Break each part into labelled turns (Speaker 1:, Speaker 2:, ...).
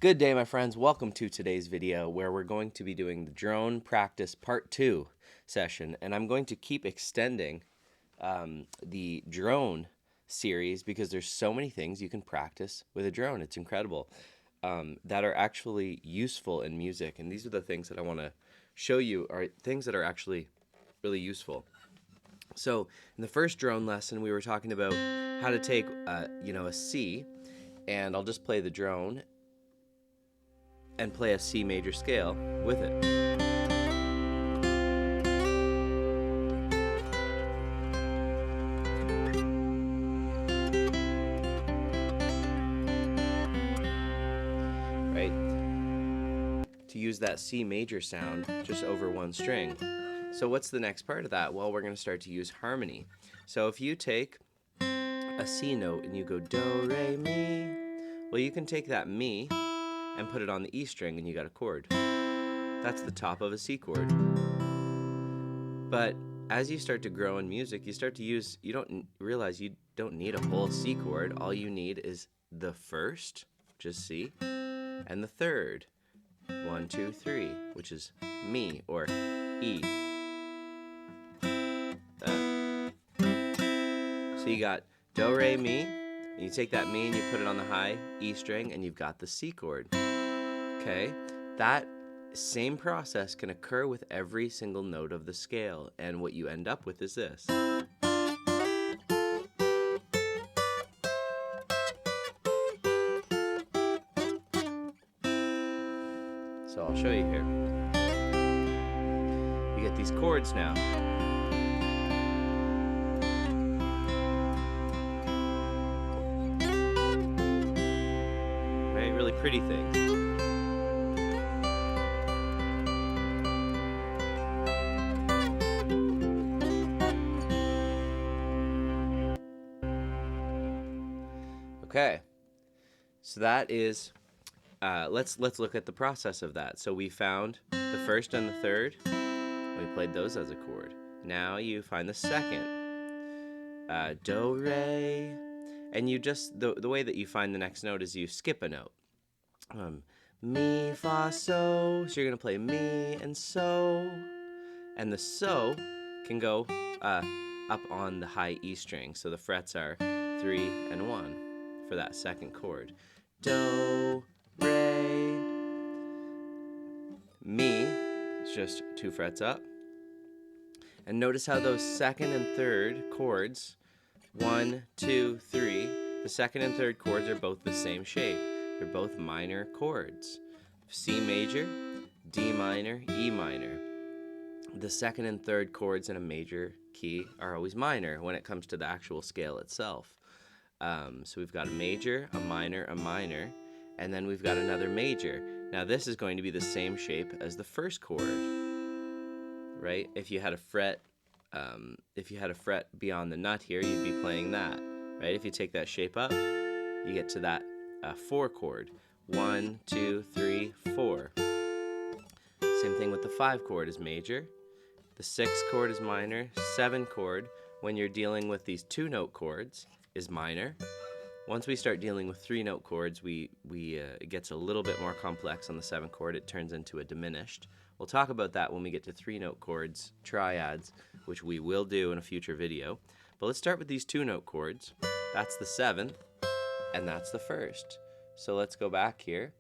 Speaker 1: Good day, my friends. Welcome to today's video where we're going to be doing the drone practice part 2 session, and I'm going to keep extending the drone series because there's so many things you can practice with a drone. It's incredible that are actually useful in music, and these are the things that I want to show you are things that are actually really useful. So in the first drone lesson, we were talking about how to take a C, and I'll just play the drone and play a C major scale with it. Right? To use that C major sound just over one string. So what's the next part of that? Well, we're going to start to use harmony. So if you take a C note and you go do, re, mi, well, you can take that mi and put it on the E string and you got a chord. That's the top of a C chord. But as you start to grow in music, you don't realize you don't need a whole C chord. All you need is the first, just C, and the third, 1, 2, 3, which is mi or E. So you got do, re, mi, and you take that mi and you put it on the high E string and you've got the C chord. Okay, that same process can occur with every single note of the scale, and what you end up with is this. So I'll show you here. You get these chords now. Right, really pretty things. Okay, so that is, let's look at the process of that. So we found the first and the third. We played those as a chord. Now you find the second, do, re, and you just, the way that you find the next note is you skip a note. Mi, fa, so. So you're going to play mi and so. And the so can go up on the high E string. So the frets are 3 and 1 for that second chord. Do, re, mi is just 2 frets up. And notice how those second and third chords, 1, 2, 3, the second and third chords are both the same shape. They're both minor chords. C major, D minor, E minor. The second and third chords in a major key are always minor when it comes to the actual scale itself. So we've got a major, a minor, and then we've got another major. Now this is going to be the same shape as the first chord, right? If you had a fret beyond the nut here, you'd be playing that, right? If you take that shape up, you get to that 4 chord. 1, 2, 3, 4. Same thing with the 5 chord is major. The 6 chord is minor. 7 chord, when you're dealing with these 2-note chords, is minor. Once we start dealing with 3-note chords, it gets a little bit more complex on the 7 chord. It turns into a diminished. We'll talk about that when we get to 3-note chords, triads, which we will do in a future video. But let's start with these 2-note chords. That's the 7th, and that's the 1st. So let's go back here,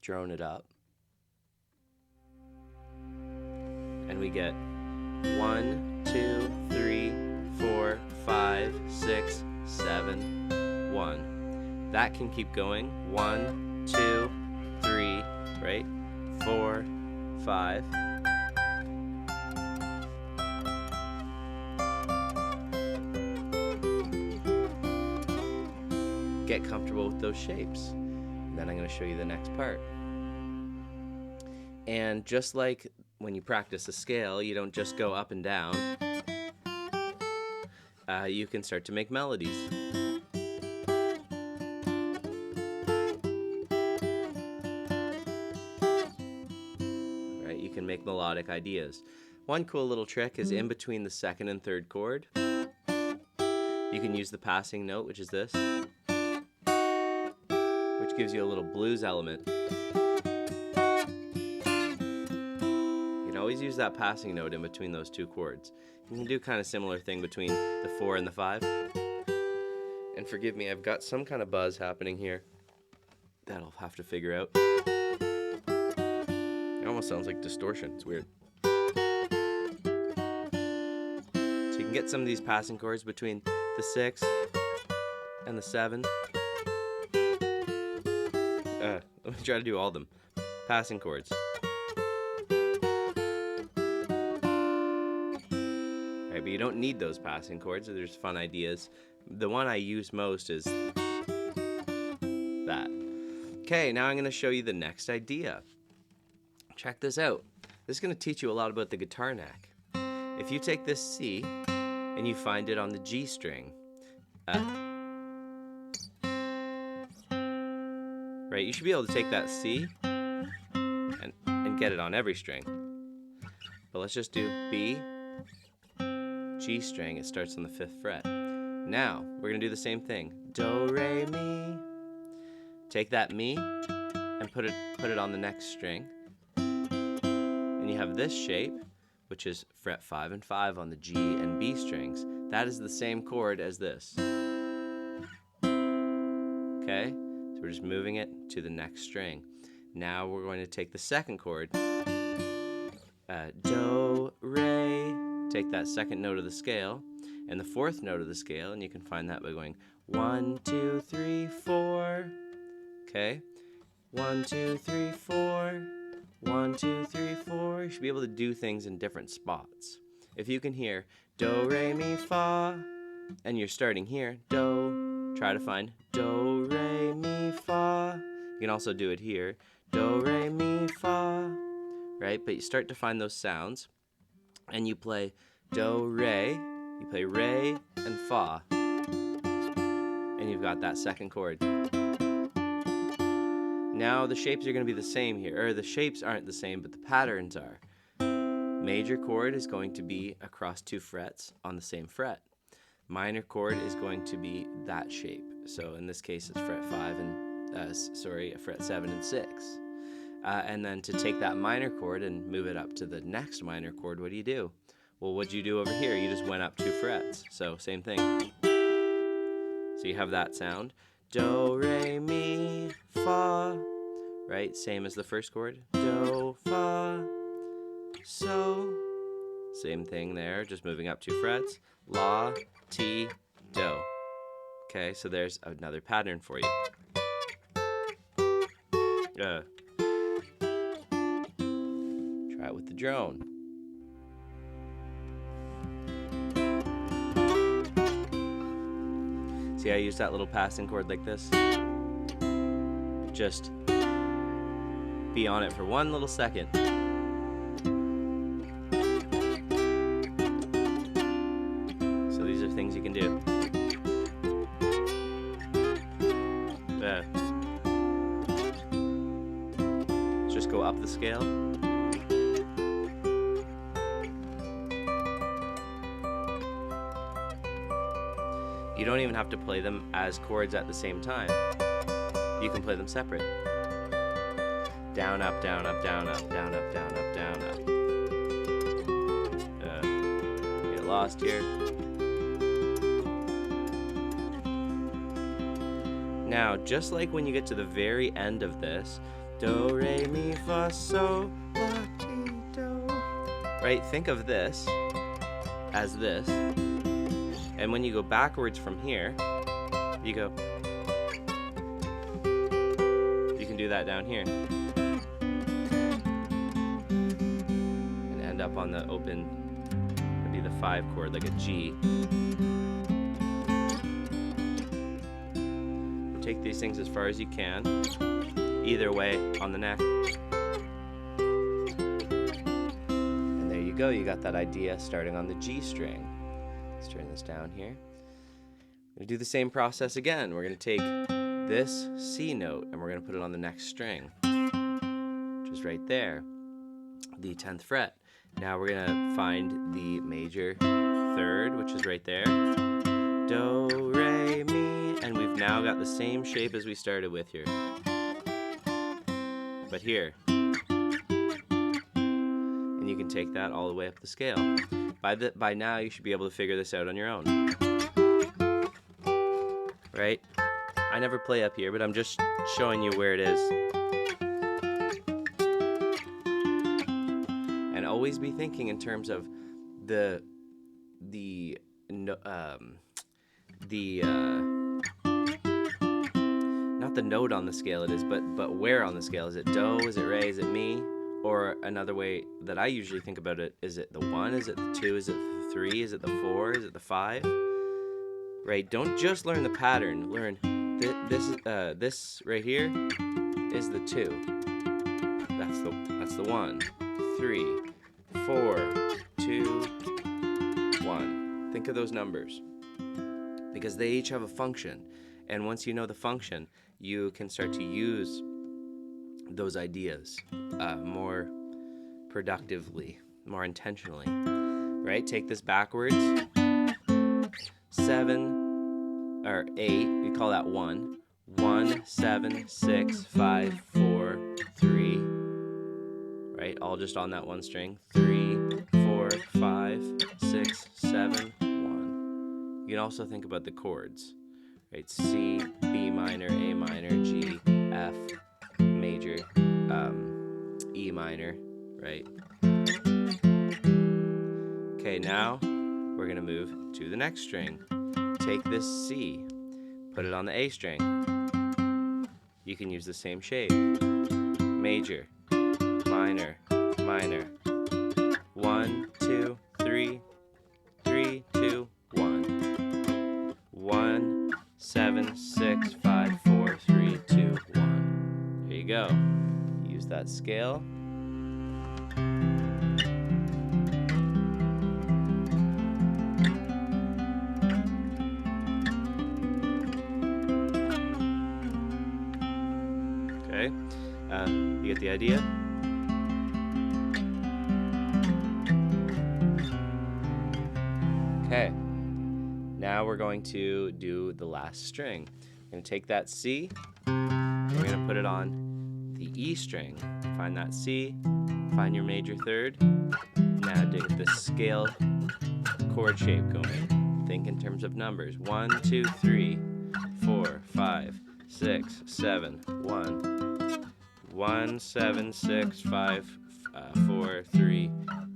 Speaker 1: drone it up, and we get 1, 2, 3, 4, 5, 6, 7, 1. That can keep going. 1, 2, 3, right? 4, 5. Get comfortable with those shapes. And then I'm going to show you the next part. And just like when you practice a scale, you don't just go up and down. You can start to make melodies. Right? You can make melodic ideas. One cool little trick is in between the second and third chord, you can use the passing note, which is this, which gives you a little blues element. You can always use that passing note in between those two chords. You can do kind of similar thing between the 4 and the 5. And forgive me, I've got some kind of buzz happening here that I'll have to figure out. It almost sounds like distortion. It's weird. So you can get some of these passing chords between the 6 and the 7. Let me try to do all of them. Passing chords. Right, but you don't need those passing chords. So there's fun ideas. The one I use most is that. Okay, now I'm going to show you the next idea. Check this out. This is going to teach you a lot about the guitar neck. If you take this C and you find it on the G string, right, you should be able to take that C and get it on every string. But let's just do B, G string. It starts on the 5th fret. Now, we're going to do the same thing. Do, re, mi. Take that mi and put it on the next string. And you have this shape, which is fret 5 and 5 on the G and B strings. That is the same chord as this. Okay? So we're just moving it to the next string. Now we're going to take the second chord. Do, re. Take that second note of the scale and the 4th note of the scale, and you can find that by going 1, 2, 3, 4. Okay? 1, 2, 3, 4. 1, 2, 3, 4. You should be able to do things in different spots. If you can hear do, re, mi, fa, and you're starting here, do, try to find do, re, mi, fa. You can also do it here, do, re, mi, fa, right? But you start to find those sounds, and you play do, re, you play re and fa, and you've got that second chord. Now the shapes are going to be the same here, or the shapes aren't the same, but the patterns are. Major chord is going to be across 2 frets on the same fret. Minor chord is going to be that shape. So in this case, it's fret 5 and fret 7 and 6. And then to take that minor chord and move it up to the next minor chord, what do? Well, what'd you do over here? You just went up 2 frets. So same thing. So you have that sound. Do, re, mi, fa, right? Same as the first chord. Do, fa, so. Same thing there, just moving up 2 frets. La, ti, do. Okay, so there's another pattern for you. Try it with the drone. See, I use that little passing chord like this. Just be on it for 1 little second. So these are things you can do. Just go up the scale. You don't even have to play them as chords at the same time. You can play them separate. Down, up, down, up, down, up, down, up, down, up, down, up. Get lost here. Now, just like when you get to the very end of this, do, re, mi, fa, so, la, ti, do. Right? Think of this as this. And when you go backwards from here, you go. You can do that down here. And end up on the open, it'd be the 5 chord, like a G. Take these things as far as you can, either way on the neck. And there you go, you got that idea starting on the G string. Let's turn this down here. We're going to do the same process again. We're going to take this C note and we're going to put it on the next string, which is right there, the 10th fret. Now we're going to find the major 3rd, which is right there. Do, re, mi, and we've now got the same shape as we started with here. but here. And you can take that all the way up the scale. By now, you should be able to figure this out on your own. Right? I never play up here, but I'm just showing you where it is. And always be thinking in terms of not the note on the scale it is, but where on the scale. Is it do, is it re, is it mi? Or another way that I usually think about it, is it the 1, is it the 2, is it the 3, is it the 4, is it the 5? Right? Don't just learn the pattern. Learn this right here is the 2. That's the 1. 3, 4, 2, 1. Think of those numbers because they each have a function, and once you know the function, you can start to use those ideas more productively, more intentionally. Right? Take this backwards. 7 or 8. You call that 1. 1, 7, 6, 5, 4, 3. Right? All just on that one string. 3, 4, 5, 6, 7, 1. You can also think about the chords. Right? C, B minor, A minor, G, F, major, E minor, right? Okay, now we're gonna move to the next string. Take this C, put it on the A string. You can use the same shape. Major, minor, minor. 1, 2, 3, 3, 2, 1. 1, 7, 6, 5, 4, 3, 2, 1. There you go. Use that scale. Okay, you get the idea? Okay, now we're going to do the last string. We're going to take that C, and we're going to put it on the E string. Find that C, find your major third. Now get this scale chord shape going. Think in terms of numbers. 1, 2, 3, 4, 5, 6, 7, 1. 1, 7, 6, 5, 4, 3,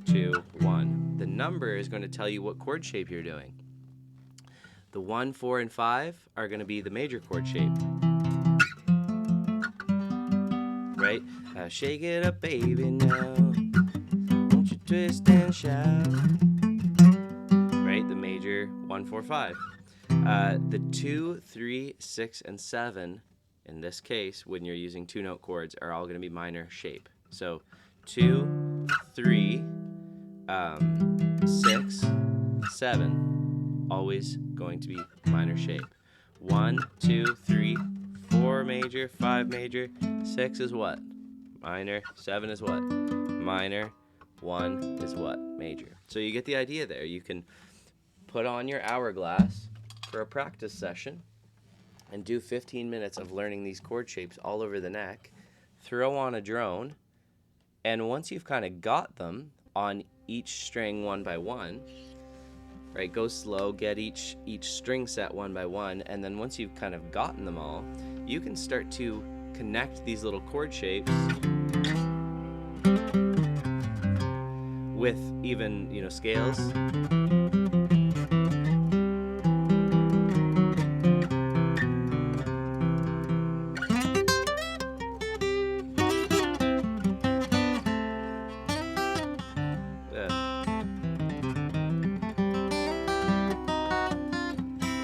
Speaker 1: 2, 1. The number is going to tell you what chord shape you're doing. The 1, 4, and 5 are going to be the major chord shape. Right? Shake it up, baby, now. Don't you twist and shout. Right? The major 1, 4, 5. The 2, 3, 6, and 7, in this case, when you're using 2-note chords, are all going to be minor shape. So 2, 3, 6, 7, always going to be minor shape. 1, 2, 3, 4 major, 5 major, 6 is what? Minor. 7 is what? Minor. 1 is what? Major. So you get the idea there. You can put on your hourglass for a practice session and do 15 minutes of learning these chord shapes all over the neck. Throw on a drone, and once you've kind of got them on each string one by one, right, go slow, get each string set one by one, and then once you've kind of gotten them all, you can start to connect these little chord shapes with even, scales.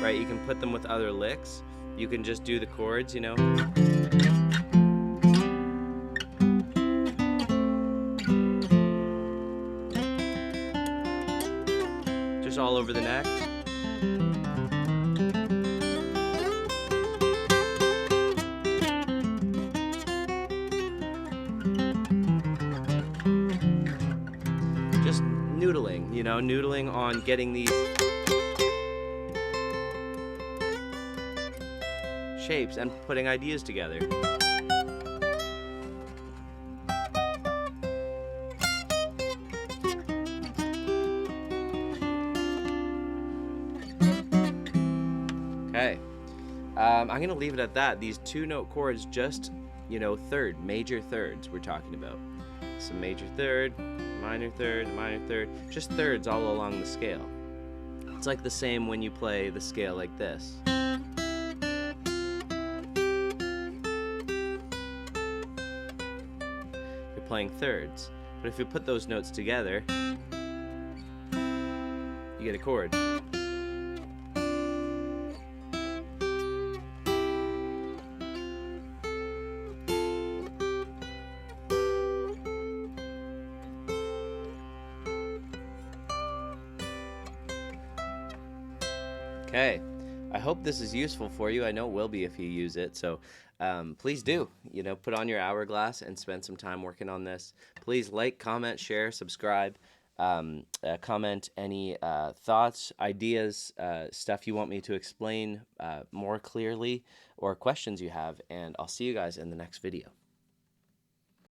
Speaker 1: Right, you can put them with other licks. You can just do the chords, Just all over the neck. Just noodling, noodling on getting these shapes and putting ideas together. I'm going to leave it at that. These 2-note chords, just, major thirds we're talking about. So major third, minor third, just thirds all along the scale. It's like the same when you play the scale like this. You're playing thirds. But if you put those notes together, you get a chord. Okay, I hope this is useful for you. I know it will be if you use it, so please do. Put on your hourglass and spend some time working on this. Please like, comment, share, subscribe. Comment any thoughts, ideas, stuff you want me to explain more clearly, or questions you have, and I'll see you guys in the next video.